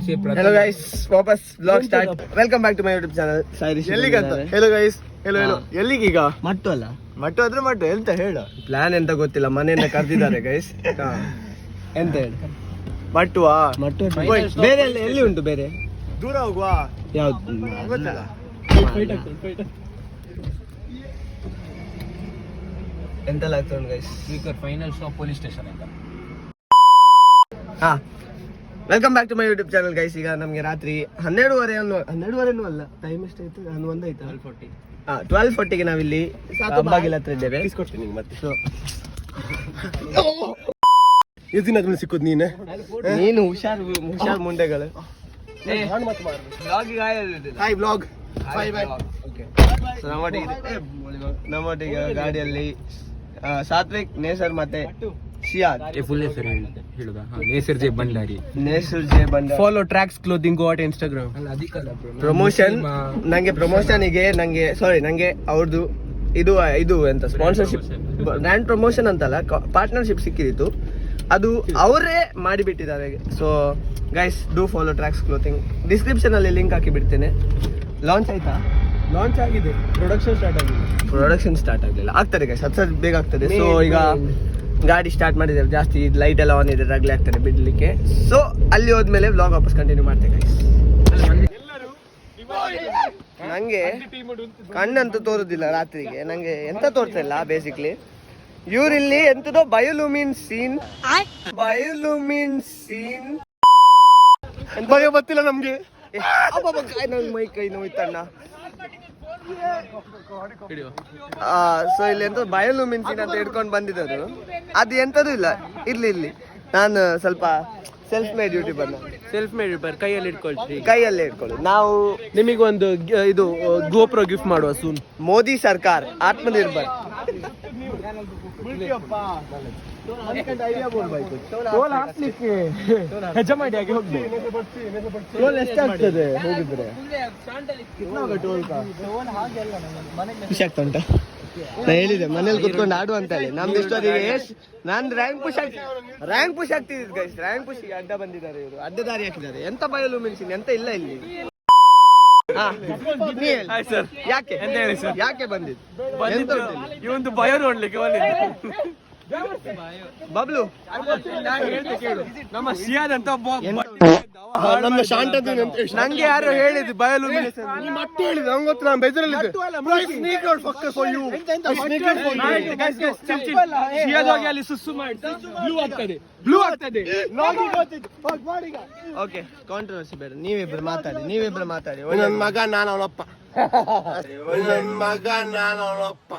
Hello guys, ವಾಪಸ್ vlog start. Welcome back to my YouTube channel. Sairish. ಎಲ್ಲಿಗಂತ? Hello guys. Hello. ಎಲ್ಲಿಗೀಗ? ಮಟ್ಟು ಅಲ್ಲ. ಮಟ್ಟು ಆದ್ರೆ ಮಟ್ಟು ಎಂತ ಹೇಳು? ಪ್ಲಾನ್ ಎಂತ ಗೊತ್ತಿಲ್ಲ, ಮನೆಯಿಂದ ಕರೆದಿದ್ದಾರೆ ಗೈಸ್. ಎಂತ ಹೇಳಿ? ಮಟ್ಟುವಾ? ಮಟ್ಟು ಬೇರೆ ಎಲ್ಲಿ ಉಂಟು ಬೇರೆ? ದೂರ ಹೋಗುವ? ಯಾವ್ದು? ಗೊತ್ತಿಲ್ಲ. ಎಂತೆಲ್ಲ ಆಗ್ತದೆ guys? Speaker final stop police station ಅಂತ. Welcome back to my YouTube channel guys. ಈಗ ನಮಗೆ ರಾತ್ರಿ 12:30 ಅಲ್ಲ, ಟೈಮ್ ಎಷ್ಟಾಯ್ತು? 11 ಆಯ್ತಾ? 12:40ಗೆ ನಾವಿಲ್ಲಿ ಅಂಬಾಗಿಲ ಹತ್ರ ಇದ್ದೇವೆ. ಮತ್ತೆ ಎಷ್ಟು ದಿನ ಆದ್ಮೇಲೆ ಸಿಕ್ಕೋದು ನೀನು ಹುಷಾರ್ ಮುಂಡೆಗಳು. Hi blog. ನಮ್ಮೊಟ್ಟಿಗೆ ಗಾಡಿಯಲ್ಲಿ ಸಾತ್ವಿಕ್, ನೇಸರ್ ಮತ್ತೆ ಶಿಯಾದ್. ಫುಲ್ ಹೆಸರು ಹೇಳುದಾ? Nesar J Bhandari. Follow tracks clothing go at Instagram. Promotion ನಂಗೆ ಅವ್ರದ್ದು ಇದು ಎಂತ ಸ್ಪಾನ್ಸರ್ಶಿಪ್, ಬ್ರ್ಯಾಂಡ್ ಪ್ರಮೋಷನ್ ಅಂತಲ್ಲ, ಪಾರ್ಟ್ನರ್ಶಿಪ್ ಸಿಕ್ಕಿತ್ತು. ಅದು ಅವರೇ ಮಾಡಿಬಿಟ್ಟಿದ್ದಾರೆ. So guys, do follow tracks clothing. Description ಅಲ್ಲಿ ಲಿಂಕ್ ಹಾಕಿ ಬಿಡ್ತೇನೆ. ಲಾಂಚ್ ಆಯ್ತಾ? ಲಾಂಚ್ ಆಗಿದೆ, ಪ್ರೊಡಕ್ಷನ್ ಸ್ಟಾರ್ಟ್ ಆಗಲಿಲ್ಲ, ಆಗ್ತದೆ ಗೈಸ್, ಅದು ಬೇಗ ಆಗ್ತದೆ. ಸೊ ಈಗ ಗಾಡಿ ಸ್ಟಾರ್ಟ್ ಮಾಡಿದ್ದೇವೆ, ಜಾಸ್ತಿ ಲೈಟ್ ಎಲ್ಲ ಆನ್ ಇದೆ, ರಗ್ಲೆ ಆಗ್ತದೆ ಬಿಡ್ಲಿಕ್ಕೆ. ಸೊ ಅಲ್ಲಿ ಹೋದ್ಮೇಲೆ ವ್ಲಾಗ್ ವಾಪಸ್ ಕಂಟಿನ್ಯೂ ಮಾಡ್ತೇವೆ ಗೈಸ್. ನಂಗೆ ಕಣ್ಣಂತೂ ತೋರುದಿಲ್ಲ ರಾತ್ರಿಗೆ, ನಂಗೆ ಎಂತ ತೋರ್ತಾ ಇಲ್ಲ ಬೇಸಿಕ್ಲಿ. ಇವ್ರಿಲ್ಲಿ ಎಂತದೋ ಬಯೋಲೂಮಿನ್ ಸೀನ್ ಗೊತ್ತಿಲ್ಲ ನಮ್ಗೆ. ನಂಗೆ ಮೈ ಕೈ ನೋಯ್ತಣ್ಣ. ಸೊ ಇಲ್ಲಿ ಎಂತ ಬಯೋಲೂಮಿನ್ ಸೀನ್ ಅಂತ ಹಿಡ್ಕೊಂಡು ಬಂದಿದ್ದು, ಅದು ಎಂತದೂ ಇಲ್ಲ. ಇಲ್ಲಿ ನಾನು ಸ್ವಲ್ಪ ಸೆಲ್ಫ್ ಮೇಡ್ ಯೂಟ್ಯೂಬರ್, ಕೈಯಲ್ಲಿ ಇಟ್ಕೊಳ್ಳಿ. ನಾವು ನಿಮಗೊಂದು ಇದು ಗೋಪ್ರೋ ಗಿಫ್ಟ್ ಮಾಡುವ ಸೂನ್. ಮೋದಿ ಸರ್ಕಾರ ಆತ್ಮನಿರ್ಭರ್. ಹೆಜಮಾಡಿಯಾಗಿ ಹೋಗ್ಬೇಕು. ಎಷ್ಟಾಗ್ತದೆ ಹೋಗಿದ್ರೆ? ಖುಷಿ ಆಗ್ತಾ ಉಂಟಾ? ನಾ ಹೇಳಿದೆ ಮನೇಲಿ ಕುತ್ಕೊಂಡು ಆಡು ಅಂತ ಹೇಳಿ. ನಮ್ದು ಇಷ್ಟೊತ್ತಿಗೆ ನಾನು ರ್ಯಾಂಕ್ ಪುಷ್ ಆಗ್ತಿದ್ದು ಗೈಸ್. ರ್ಯಾಂಕ್ ಪುಷ್ ಅಡ್ಡ ಬಂದಿದ್ದಾರೆ ಇವರು, ಅಡ್ಡ ದಾರಿ ಹಾಕಿದ್ದಾರೆ. ಎಂತ ಬಯಲು ಮಿನ್ಸಿನ್ ಎಂತ ಇಲ್ಲ ಇಲ್ಲಿ. ಯಾಕೆ ಬಂದಿದ್ದು? ಇವೊಂದು ಭಯ ನೋಡ್ಲಿಕ್ಕೆ ಬಬ್ಲು ನಮ್ಮ ಸಿಯಾದ್ ಅಂತ ನಮ್ಮ ಶಾಂತ ನಂಗೆ ಯಾರು ಹೇಳಿದ್ದು ಬಯಲು ಮತ್ತೆ ಹೇಳಿದ್ರು. ನಂಗೆ ಗೊತ್ತು, ನಾನು ಬೇಜಾರಲ್ಲಿದ್ದೆ. ಅಲ್ಲಿ ಸುಸ್ಸು ಮಾಡಿ ಬ್ಲೂ ಆಗ್ತದೆ. ಓಕೆ, ಕಾಂಟ್ರವರ್ಸಿ ಬೇಡ. ನೀವಿಬ್ರು ಮಾತಾಡಿ. ನನ್ನ ಮಗ ನಾನು ಅವನಪ್ಪ,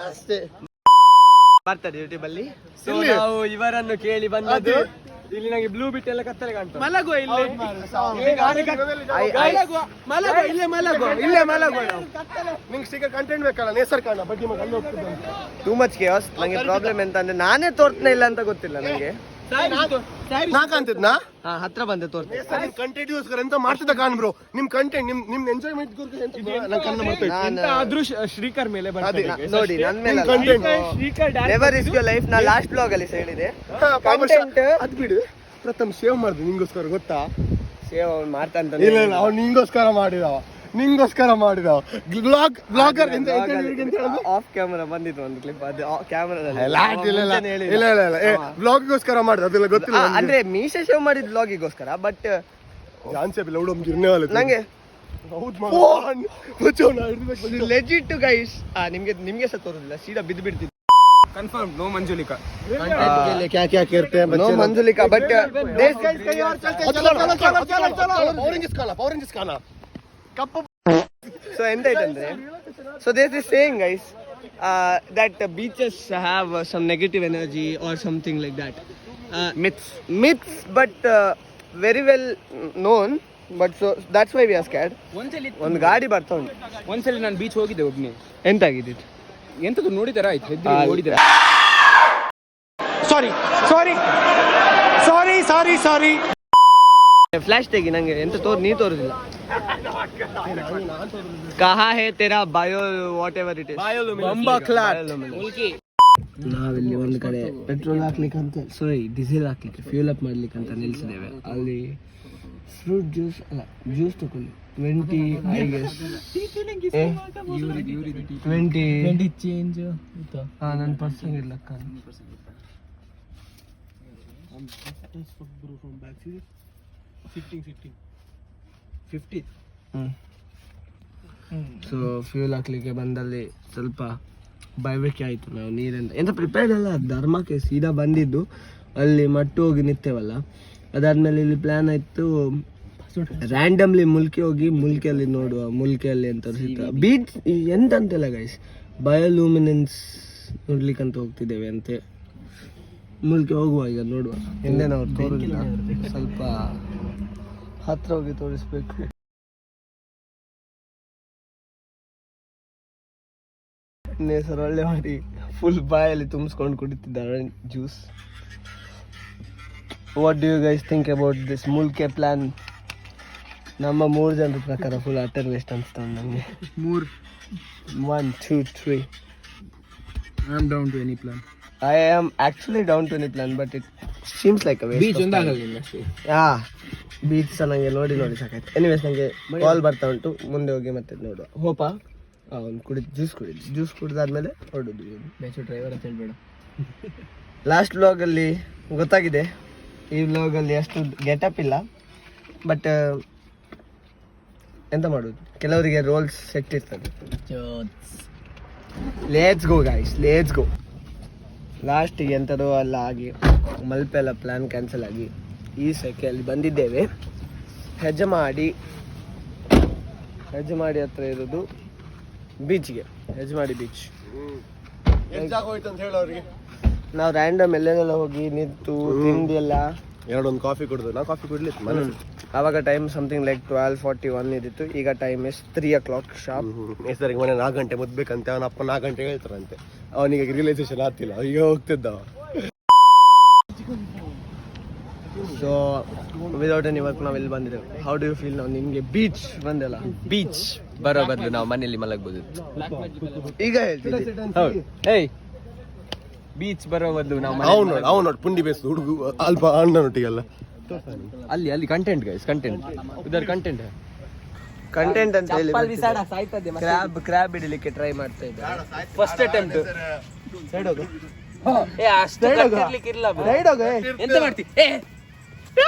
ಅಷ್ಟೇ ಬರ್ತಾರೆ ಯೂಟ್ಯೂಬ್ ಅಲ್ಲಿ. ಸೊ ನಾವು ಇವರನ್ನು ಕೇಳಿ ಬಂದದ್ದು. ಇಲ್ಲಿ ನಂಗೆ ಬ್ಲೂ ಬಿಟ್ ಎಲ್ಲ ಕತ್ತಲೆ ಕಾಣ್ತದೆ. ಮಲಗುವ ಇಲ್ಲೇ ನಿಂಗೆ ಸಿಕ್ಕ ಕಂಟೆಂಟ್ ಬೇಕಲ್ಲ, ನೇಸರ್ ಕಾಣ ಬಡ್ಡಿ ಮಗ ಅಲ್ಲಿ ಹೋಗ್ತದೆ. Too much case. ನಂಗೆ ಪ್ರಾಬ್ಲಮ್ ಎಂತ ಅಂದ್ರೆ ನಾನೇ ತೋರ್ತನೇ ಇಲ್ಲ ಅಂತ ಗೊತ್ತಿಲ್ಲ ನಂಗೆ. ನಾ ಕಾಣ್ತಿದ್ನಾ? ಹತ್ರ ಬಂದೆ ತೋರ್ತೇನೆ. ಕಂಟೆಂಟ್ಗೋಸ್ಕರ ಎಂತ ಮಾಡ್ತಿದ್ದ ಕಾಣ್ ಬ್ರೋ. ನಿಮ್ ಕಂಟೆಂಟ್ ನಿಮ್ ಎಂಜಾಯ್ಮೆಂಟ್ ಶ್ರೀಕರ್ ಮೇಲೆ ನೋಡಿ, ನನ್ ಮೇಲೆ ನೆವರ್ ರಿಸ್ಕ್ ಯೋರ್ ಲೈಫ್. ನಾ ಲಾಸ್ಟ್ ಬ್ಲಾಗ್ ಅಲ್ಲಿ ಹೇಳಿದೆ, ಅದ್ ಬಿಡು. ಪ್ರಥಮ್ ಸೇವ್ ಮಾಡಿದೆ ನಿಂಗೋಸ್ಕರ, ಗೊತ್ತಾ? ಸೇವ್ ಅವ್ನು ಮಾಡ್ತಾನೆ. ಇಲ್ಲ ಅವ್ನು ನಿಂಗೋಸ್ಕರ ಮಾಡಿದವ ಬ್ಲಾಗರ್. ಆಫ್ ಕ್ಯಾಮರಾ ಬಂದಿತ್ತು ಒಂದು ಕ್ಲಿಪ್, ಅದು ಕ್ಯಾಮರಾದಲ್ಲಿ ಬ್ಲಾಗ್ಗೋಸ್ಕರ ಮಾಡಿದ, ಅದೆಲ್ಲ ಗೊತ್ತಿಲ್ಲ. ಅಂದ್ರೆ ಮೀಶೆ ಶೇವ್ ಮಾಡಿದ್ ಬ್ಲಾಗಿಗೋಸ್ಕರ. ಬಟ್ ನಂಗೆ ಲೆಜಿಟ್ ಗೈಸ್, ನಿಮ್ಗೆ ಸಹ ತೋರುದಿಲ್ಲ, ಸೀದಾ ಬಿದ್ದು ಬಿಡ್ತಿದ್ದೆ. Confirm no Manjulika. No Manjulika. But so ಎಂತ ಐತಂದ್ರೆ, so there is saying guys that beaches have some negative energy or something like that. Myths, but very well known. But so that's why we are scared. ಒಂದು ಗಾಡಿ ಬರ್ತಾ ಉಂಟು. ಒಂದ್ಸಲಿ ನಾನು beach ಹೋಗಿದ್ದೆ ಒಬ್ನೇ. ಎಂತಾಗಿದ್ದು? ಎಂತದ್ದು ನೋಡಿದಾರ? ಆಯ್ತು ನೋಡಿದಾರ. ಸಾರಿ ಫ್ಲಾಶ್ ತೆಗಿ, ನಂಗೆ ಎಂತ ನೀ ತೋರುದಿಲ್ಲ. ಕಹಾ ಹೇ ತೆರಾ bio whatever it is. ನಾವಿಲ್ಲಿ ಒಂದು ಕಡೆ ಪೆಟ್ರೋಲ್ ಹಾಕ್ಲಿಕ್ಕೆ ಅಂತ ಡೀಸೆಲ್ ಹಾಕ್ಲಿಕ್ಕೆ ಫ್ಯೂಲ್ ಅಪ್ ಮಾಡ್ಲಿಕ್ಕೆ ಅಂತ ನಿಲ್ಸಿದ್ದೇವೆ. ಅಲ್ಲಿ ಫ್ರೂಟ್ ಜ್ಯೂಸ್ ಅಲ್ಲ ಜ್ಯೂಸ್ ತಗೊಳ್ಳಿ 20 ಐ ಗೆಸ್ 20 ಚೇಂಜ್ ನನ್ನ ಪರ್ಸನ್ ಇರ್ಲಕ್ಕ. ಸೊ ಫ್ಯೂಲ್ ಹಾಕ್ಲಿಕ್ಕೆ ಬಂದಲ್ಲಿ ಸ್ವಲ್ಪ ಬಯಬೇಕೆ ಆಯಿತು. ನಾವು ನೀರಿಂದ ಎಂತ ಪ್ರಿಪೇರ್ಡ್ ಅಲ್ಲ, ಧರ್ಮಕ್ಕೆ ಸೀದಾ ಬಂದಿದ್ದು. ಅಲ್ಲಿ ಮಟ್ಟು ಹೋಗಿ ನಿಂತೇವಲ್ಲ, ಅದಾದ್ಮೇಲೆ ಇಲ್ಲಿ ಪ್ಲ್ಯಾನ್ ಆಯಿತು ರ್ಯಾಂಡಮ್ಲಿ ಮುಲ್ಕಿ ಹೋಗಿ ಮುಲ್ಕಿಯಲ್ಲಿ ನೋಡುವ. ಮುಲ್ಕಿಯಲ್ಲಿ ಅಂತ ಬೀಚ್ ಎಂತ ಅಂತೆಲ್ಲ ಗೈಸ್ ಬಯೋಲೂಮಿನೆನ್ಸ್ ನೋಡ್ಲಿಕ್ಕೆ ಅಂತ ಹೋಗ್ತಿದ್ದೇವೆ ಅಂತೆ. ಮುಲ್ಕಿ ಹೋಗುವ ಈಗ ನೋಡುವ. ಹಿಂದೆ ನಾವು ತೋರುದಿಲ್ಲ, ಸ್ವಲ್ಪ ಹತ್ರ ಹೋಗಿ ತೋರಿಸ್ಬೇಕು. ಸರ್ ಒಳ್ಳೆ ಮಾಡಿ ಫುಲ್ ಬಾಯಲ್ಲಿ ತುಂಬಿಸ್ಕೊಂಡು ಕುಡಿತಿದ್ದಾರೆ juice. What do you guys think about this ಮುಲ್ಕೆ ಪ್ಲಾನ್? ನಮ್ಮ 3 ಜನರ ಪ್ರಕಾರ ಫುಲ್ ಅಟರ್ ವೇಸ್ಟ್ ಅನ್ಸ್ತಾ ನನಗೆ. 1 2 3 I am down to any plan. I am actually down to any plan, but it seems like a waste. Beach ಒಂದಾಗಲ್ಲ ಅಷ್ಟೇ. Beach ಚೆನ್ನಾಗಿ ನೋಡಿ ಸಾಕಾಯ್ತು. ಎನಿವೇಸ್ ನನಗೆ ಕಾಲ್ ಬರ್ತಾ ಉಂಟು, ಮುಂದೆ ಹೋಗಿ ಮತ್ತೆ ನೋಡುವ. ಹೋಪಾ ಅವ್ನು ಜ್ಯೂಸ್ ಕುಡಿದಾದ್ಮೇಲೆ ಹೊರಡುದು. ಡ್ರೈವರ್ ಅಂತ ಹೇಳ್ಬೇಡ. ಲಾಸ್ಟ್ ವ್ಲಾಗಲ್ಲಿ ಗೊತ್ತಾಗಿದೆ, ಈ ವ್ಲಾಗಲ್ಲಿ ಅಷ್ಟು ಗೆಟಪ್ ಇಲ್ಲ, ಬಟ್ ಎಂತ ಮಾಡೋದು, ಕೆಲವರಿಗೆ ರೋಲ್ಸ್ ಸೆಟ್ ಇರ್ತದೆ. ಲೇಟ್ಸ್ ಗೋ ಗೈಸ್, ಲೇಟ್ಸ್ ಗೋ. ಲಾಸ್ಟಿಗೆ ಎಂಥದೋ ಎಲ್ಲ ಆಗಿ ಮಲ್ಪೆ ಎಲ್ಲ ಪ್ಲ್ಯಾನ್ ಕ್ಯಾನ್ಸಲ್ ಆಗಿ ಈ ಸೆಕೆಯಲ್ಲಿ ಬಂದಿದ್ದೇವೆ. ಹೆಜ್ಮಾಡಿ ಹತ್ರ ಇರೋದು ಬೀಚ್ಗೆ, ಹೆಜ್ಮಾಡಿ ಬೀಚ್. ನಾವು ರ್ಯಾಂಡಮ್ ಎಲ್ಲೆಲ್ಲ ಹೋಗಿ ನಿಂತು ತಿಂಡಿ ಎಲ್ಲ ಎರಡೊಂದು ಕಾಫಿ ಕುಡಿದು ನಾವು ಕಾಫಿ ಕುಡ್ಲಿತ್ತು ಮನೆ. ಆವಾಗ ಟೈಮ್ ಸಮಥಿಂಗ್ ಲೈಕ್ 12:41 ಇದ್ದಿತ್ತು. ಈಗ ಟೈಮ್ ಇಸ್ 3 o'clock ಶಾರ್ಪ್. ಹೆಸರಿಗೆ ಮನೆ 4 ಗಂಟೆ ಮುದ್ಬೇಕಂತೆ, ಅವನ ಅಪ್ಪ 4 ಗಂಟೆಗೆ ಹೇಳ್ತಾರಂತೆ. ಅವನಿಗೆ ರಿಯಲೈಸೇಷನ್ ಆಗ್ತಿಲ್ಲ, ಈಗ ಹೋಗ್ತಿದ್ದ. ಸೊ ವಿದೌಟ್ ಎನಿ ವರ್ಕ್ ನಾವು ಇಲ್ಲಿ ಬಂದಿದ್ದೇವೆ. How do you feel? ನಾವು ನಿಮಗೆ ಬೀಚ್ ಬಂದೆಲ್ಲ, ಬೀಚ್ ಬರೋ ಬದಲು ನಾವು ಮನೆಯಲ್ಲಿ ಮಲಗಬಹುದು. ಈಗ ಹೇಳ್ತೀನಿ. ಏಯ್ ಬೀಚ್ ಬರೋ ಬದಲು ನಾವು ಅವ್ನು ನೋಡಿ ಪುಂಡಿ ಬೇಸ್ ಹುಡುಗು ಅಲ್ಪ ಅಣ್ಣನೊಟ್ಟಿಗೆಲ್ಲ ಅಲ್ಲಿ ಕಂಟೆಂಟ್ ಗೈಸ್, ಕಂಟೆಂಟ್ ಇದರ ಕಂಟೆಂಟ್ ಅಂತ ಹೇಳಿ ಕ್ರ್ಯಾಬ್ ಹಿಡಿಲಿಕ್ಕೆ ಟ್ರೈ ಮಾಡ್ತಾ ಇದ್ದಾರೆ. First attempt. ಸೈಡ್ ಹೋಗು, ಎಂತ ಮಾಡ್ತಿ?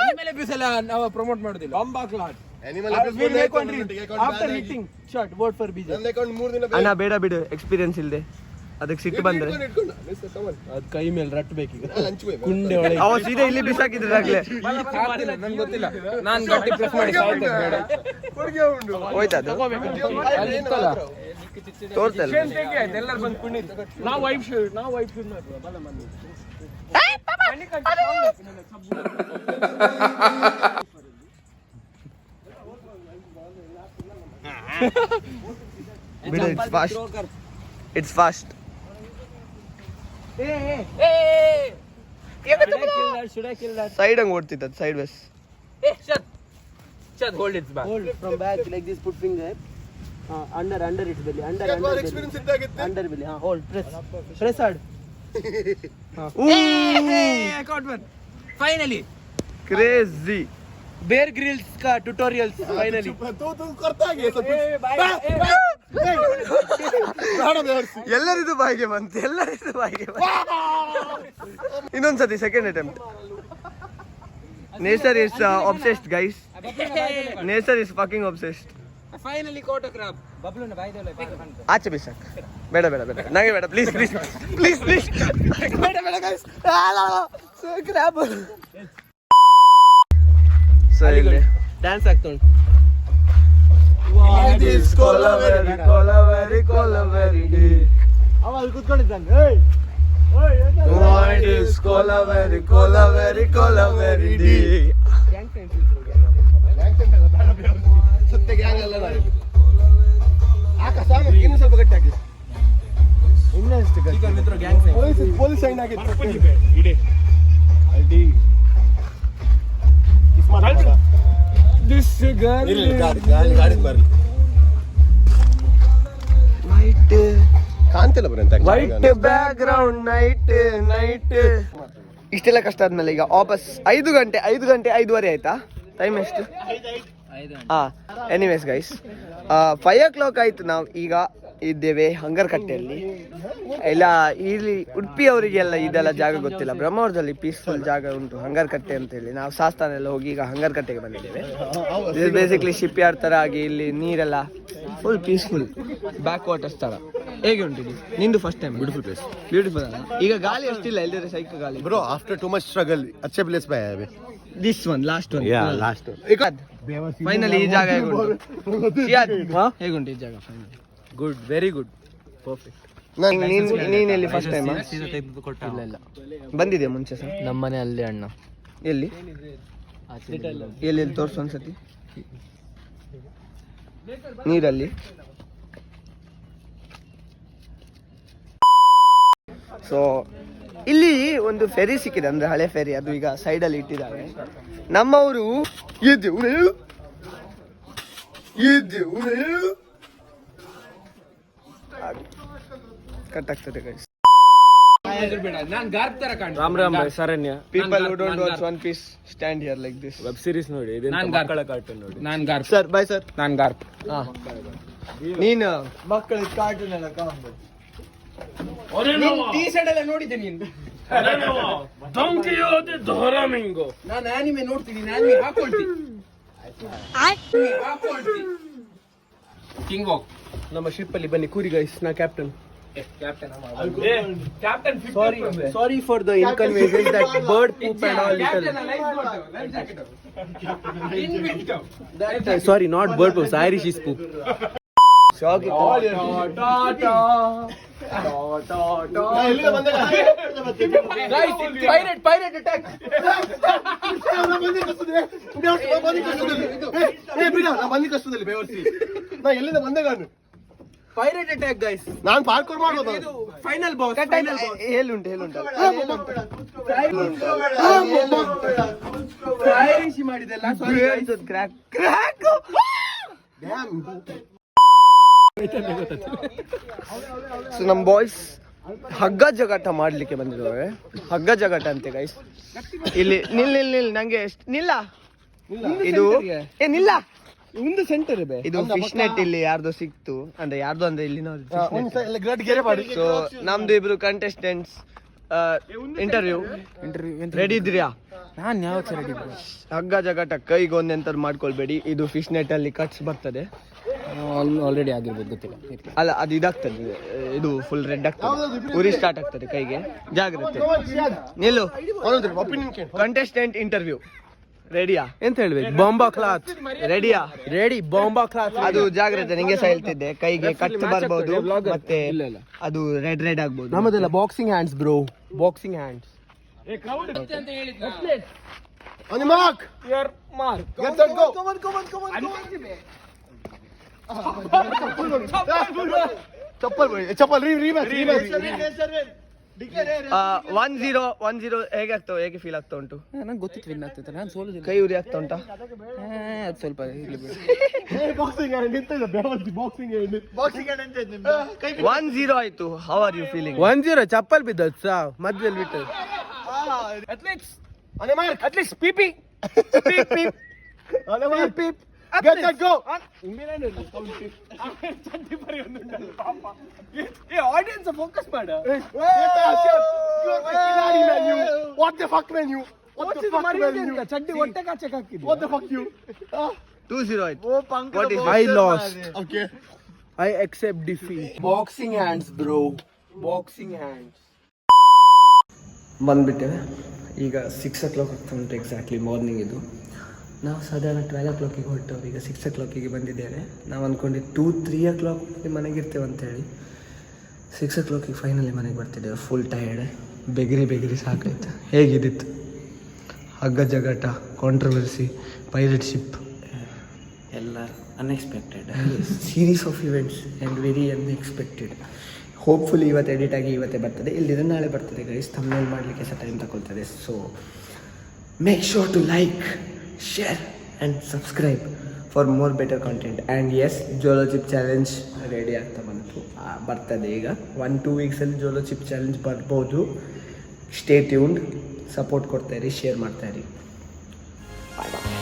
ಆಮೇಲೆ ಬಿಸಲ ನಾವು ಪ್ರಮೋಟ್ ಮಾಡುದಿಲ್ಲ. ಅಣ್ಣ ಬೇಡ ಬಿಡು, ಎಕ್ಸ್ಪೀರಿಯನ್ಸ್ ಇಲ್ಲದೆ ಅದಕ್ಕೆ ಸಿಟ್ಟು ಬಂದ್ರೆ ಅದ್ ಕೈ ಮೇಲೆ ರಟ್ಬೇಕೀಗ. ಕುಂಡೆ ಒಳಗೆ ಅವ ಸೀದಾ ಇಲ್ಲಿ ಬಿಸಾಕಿದ್ರೆ ಆಗ್ಲೇ ನನ್ಗೆ ಗೊತ್ತಿಲ್ಲ, ನಾನ್ ಗಟ್ಟಿ ಪ್ರೆಸ್ ಮಾಡಿ ಹೋಯ್ತಾ ಅದು ತೋರ್ತಲ್ಲ. ಎಲ್ಲರೂ ಬಂದು ಕುಣಿತು. ನಾವು ವೈಫ್ ಬಿಡು, ಇಟ್ಸ್ ಫಾಸ್ಟ್. ಸೈಡ್ ಹಂಗ್ ಓಡ್ತಿದ್ದ, sideways. hold it back. Hold from back like this, put finger under its belly, under belly. Hold, press hard. I caught one. Finally. Crazy. Bear Grylls का tutorials finally. ಎಲ್ಲರಿದು ಬಾಯಿಗೆ ಬಂತು, ಇನ್ನೊಂದ್ಸತಿ second attempt. Nature is obsessed, guys. Nature is fucking obsessed. Finally caught a crab. ಆಚೆ ಬಿಸಾಕ್. ಬೇಡ ನಂಗೆ ಬೇಡ, please ಬೇಡ guys. Crab. So ಇಲ್ಲಿ ಡ್ಯಾನ್ಸ್ ಆಗ್ತಾ ಉಂಟು. ಅವ ಅಲ್ಲಿ ಕೂತ್ಕೊಂಡಿದ್ದಂಗೆ ಸತ್ಯ ಗ್ಯಾಂಗ್ ಅಲ್ಲ. ಇನ್ನು ಸ್ವಲ್ಪ ಗಟ್ಟಿ ಆಗಿದೆ, ಇನ್ನಷ್ಟು ಪೊಲೀಸ್ ಸೈನ್ ಆಗಿತ್ತು. ಗಾಡಿ ಬರ್ಲಿ. ವೈಟ್ ಕಾಣ್ತಿಲ್ಲ ಬರೀ ಅಂತ ವೈಟ್ ಬ್ಯಾಕ್ ಗ್ರೌಂಡ್ ನೈಟ್ ಇಷ್ಟೆಲ್ಲ ಕಷ್ಟ ಆದ್ಮೇಲೆ ಈಗ ವಾಪಸ್ 5 ಗಂಟೆ 5:30 ಆಯ್ತಾ? ಟೈಮ್ ಎಷ್ಟು? ಎನಿವೇಸ್ ಗೈಸ್ 5 o'clock ಆಯ್ತು. ನಾವು ಈಗ ಇದ್ದೇವೆ ಹಂಗರಕಟ್ಟೆಯಲ್ಲಿ. ಎಲ್ಲ ಇಲ್ಲಿ ಉಡುಪಿ ಅವರಿಗೆಲ್ಲ ಇದೆಲ್ಲ ಜಾಗ ಗೊತ್ತಿಲ್ಲ. ಬ್ರಹ್ಮಾವರದಲ್ಲಿ ಪೀಸ್ಫುಲ್ ಜಾಗ ಉಂಟು ಹಂಗರಕಟ್ಟೆ ಅಂತ ಹೇಳಿ. ನಾವು ಶಾಸ್ತಾನ ಎಲ್ಲ ಹೋಗಿ ಈಗ ಹಂಗರಕಟ್ಟೆಗೆ ಬಂದಿದ್ದೇವೆ. ಇದು ಬೇಸಿಕ್ಲಿ ಶಿಪ್ ಯಾರ್ಡ್ ತರ ಆಗಿ ಇಲ್ಲಿ ನೀರೆಲ್ಲ ಫುಲ್ ಪೀಸ್ಫುಲ್ ಬ್ಯಾಕ್ ವಾಟರ್ಸ್ ತರ. ಹೇಗೆ ಉಂಟು ಇದು? ನಿಂದು ಫಸ್ಟ್ ಟೈಮ್? ಬ್ಯೂಟಿಫುಲ್ ಅಲ್ಲ? ಈಗ ಗಾಳಿ ಅಷ್ಟಿಲ್ಲ, ಎಲ್ಲರೂ ಸೈಕ್ ಗಾಳಿ. Bro after too much struggle अच्छे प्लेस पे आए अभी. This one last one. Last finally ಈ ಜಾಗ ಹೇಗುಂಟು? ಹೇಗುಂಟು ಈ ಜಾಗ? Finally good, very good, perfect. ನೀನೆಲ್ಲಿ ಫಸ್ಟ್ ಟೈಮ್? ಇಲ್ಲ ಬಂದಿದೆ ಮುಂಚೆ ಸರ್? ನಮ್ಮನೆ ಅಲ್ಲಿ ಅಣ್ಣ. ಎಲ್ಲಿ ಎಲ್ಲಿ ತೋರ್ಸು ಒಂದ್ಸತಿ. ನೀರಲ್ಲಿ ಸೊ ಇಲ್ಲಿ ಒಂದು ಫೆರಿ ಸಿಕ್ಕಿದೆ, ಅಂದ್ರೆ ಹಳೆ ಫೆರಿ. ಅದು ಈಗ ಸೈಡಲ್ಲಿ ಇಟ್ಟಿದ್ದಾರೆ. ನಮ್ಮವರು ಕಟ್ ಆಗ್ತದೆ guys. Ram Ram Saranya. People who don't watch One Piece stand here like this. Web series ನೋಡಿ, ಮಕ್ಕಳ ಕಾರ್ಟೂನ್ ನೋಡಿ. ನಾನ್ ಗಾರ್ಪ್ ಸರ್ ಬಾಯ್ ಸರ್. ನಾನ್ ಗಾರ್ಪ್. ನೀನು ಮಕ್ಕಳ ಕಾರ್ಟೂನ್ ಎಲ್ಲ ಕಾಂಬ ಟೀ ಶರ್ಟ್ ಎಲ್ಲ ನೋಡಿದ್ದೆ ನೀನು? ನಾನು ಆನಿಮೆ ನೋಡ್ತೀನಿ, ಆನಿಮೆ ಹಾಕೊಳ್ತೀನಿ. ಕಿಂಗ್ ವಾಕ್ ನಮ್ಮ ಶಿಪ್ ಅಲ್ಲಿ ಬನ್ನಿ ಕೂರಿ ಗೈಸ್. ನಾ captain. Sorry for the inconvenience that bird poop and all little. Sorry, not bird poop, Irish is poop. Shock it. Pirate attack. ಎಲ್ಲಿಂದ ಬಂದೆ ನಾನು? Pirate attack guys. ನಾನು parkour ಮಾಡ್ಬೋದು. ಇದು ಫೈನಲ್ ಬಾಸ್. ಹೇಳುಂಟು irish ಮಾಡಿದೆಲ್ಲ. Sorry guys. Crack. ಸೊ ನಮ್ಮ boys ಹಗ್ಗ ಜಗಾಟ ಮಾಡ್ಲಿಕ್ಕೆ ಬಂದಿದ್ದೇವೆ. ಹಗ್ಗ ಜಗಾಟ ಅಂತೆ ಗೈಸ್. ಇಲ್ಲಿ ನಿಲ್ ನಂಗೆ ನಿಲ್ಲ. ಇದು ನಿಲ್ಲ ಒಂದು ಸೆಂಟರ್ ಇದೆ. ಇದು ಫಿಶ್ ನೆಟ್ ಇಲ್ಲಿ ಯಾರ್ದೋ ಸಿಕ್ತು, ಅಂದ್ರೆ ಯಾರ್ದೋ ಅಂದ್ರೆ ಇಲ್ಲಿ ಸೊ ನಮ್ದು ಇಬ್ರು ಕಂಟೆಸ್ಟೆಂಟ್ಸ್ ಇಂಟರ್ವ್ಯೂ ರೆಡಿ ಇದ್ರಿಯಾ? ನಾನ್ ಯಾವಾಗ ರೆಡಿ? ಹಗ್ಗ ಜಗಾಟ ಕೈಗೆ ಒಂದೆಂತದ್ದು ಮಾಡ್ಕೊಳ್ಬೇಡಿ. ಇದು ಫಿಶ್ ನೆಟ್ ಅಲ್ಲಿ ಕಟ್ಸ್ ಬರ್ತದೆ. ಆಲ್ರೆಡಿ ಆಗಿರ್ಬೋದು, ಗೊತ್ತಿಲ್ಲ. ಅಲ್ಲ ಅದು ಇದಾಗ್ತದೆ, ಇದು ಫುಲ್ ರೆಡ್ ಆಗ್ತದೆ, ಉರಿ ಸ್ಟಾರ್ಟ್ ಆಗ್ತದೆ ಕೈಗೆ. ಜಾಗ್ರತೆ. ನಿಲ್ಲು. ಕಂಟೆಸ್ಟೆಂಟ್ ಇಂಟರ್ವ್ಯೂ ರೆಡಿಯಾ? ಎಂತ ಹೇಳ್ಬೇಕು? ಬಾಂಬಾ ಕ್ಲಾತ್ ರೆಡಿಯಾ? ರೆಡಿ. ಬಾಂಬಾ ಕ್ಲಾತ್. ಅದು ಜಾಗ್ರತೆ, ನಿಂಗೆ ಸಹ ಹೇಳ್ತಿದ್ದೆ, ಕೈಗೆ ಕಟ್ ಬರ್ಬೋದು ಮತ್ತೆ ಅದು ರೆಡ್ ಆಗ್ಬೋದು. ನಮ್ಮದೆಲ್ಲ boxing hands bro, boxing hands. On the mark. Your mark. Get set, go. Come on. Chappal rematch. 1-0 ಹೇಗೆ ಆಗ್ತಾವ? ಹೇಗೆ ಫೀಲ್ ಆಗ್ತಾ ಉಂಟು? ನಂಗೆ ಗೊತ್ತಿತ್ತು ವಿನ್ ಆಗ್ತೈತೆ, ನಾನು ಸೋಲುದಿಲ್ಲ. ಕೈ ಉರಿ ಆಗ್ತಾ ಉಂಟಾ? ಅದು ಸ್ವಲ್ಪ ಇರ್ಲಿ ಬಿಡು. 1-0 ಆಯ್ತು. How are you feeling? 1-0 ಚಪ್ಪಲ್ ಬಿದ್ದದ್ ಸಾ ಮಧ್ಯದಲ್ಲಿ ಬಿಟ್ಟು. Athletes On the mark. At least ಪಿಪಿ On the mark. Get set, go. Audience focus ಮಾಡ. What the fuck man you? ಚಡ್ಡಿ ಹೊಟ್ಟೆ ಕಾಚಕ್ ಹಾಕಿದ್ದೆ. What the fuck you? 2-0 ಆಯ್ತು. What is I lost. Okay. I accept defeat. Boxing hands bro. Boxing hands. ಬಂದ್ಬಿಟ್ಟೆವೆ. ಈಗ 6 o'clock ಆಗ್ತಾ ಉಂಟು exactly morning. ಇದು ನಾವು ಸಾಧಾರಣ 12 o'clock ಹೊರಟವ್ರು. ಈಗ 6 o'clock ಬಂದಿದ್ದೇವೆ. ನಾವು ಅಂದ್ಕೊಂಡಿದ್ದು 2-3 o'clock ಮನೆಗಿರ್ತೇವೆ ಅಂತೇಳಿ 6 o'clock ಫೈನಲಿ ಮನೆಗೆ ಬರ್ತಿದ್ದೇವೆ. ಫುಲ್ ಟಯರ್ಡ್, ಬೆಗರಿ ಸಾಕಾಯ್ತು. ಹೇಗಿದ್ದಿತ್ತು ಹಗ್ಗ ಜಗಾಟ, ಕಾಂಟ್ರವರ್ಸಿ, ಪೈರೇಟ್ ಶಿಪ್ ಎಲ್ಲ unexpected series of events and very unexpected. Hopefully ಇವತ್ತು ಎಡಿಟ್ ಆಗಿ ಇವತ್ತೇ ಬರ್ತದೆ, ಇಲ್ಲಿದ್ರೆ ನಾಳೆ ಬರ್ತದೆ ಗೈಸ್. ಥಂಬ್ನೇಲ್ ಮಾಡಲಿಕ್ಕೆ ಸಹ ಟೈಮ್ ತಗೊಳ್ತದೆ. So make sure to like, share and subscribe for more better content. And yes, Jolo chip challenge ready ಆಗ್ತಾ ಬಂತು, ಬರ್ತದೆ ಈಗ 1-2 ವೀಕ್ಸಲ್ಲಿ ಜೋಲೋ ಚಿಪ್ ಚಾಲೆಂಜ್ ಬರ್ಬೋದು. ಸ್ಟೇ ಟ್ಯೂನ್ಡ್, ಸಪೋರ್ಟ್ ಕೊಡ್ತಾಯಿರಿ, ಶೇರ್ ಮಾಡ್ತಾಯಿರಿ. ಬಾಯ್ ಬಾಯ್.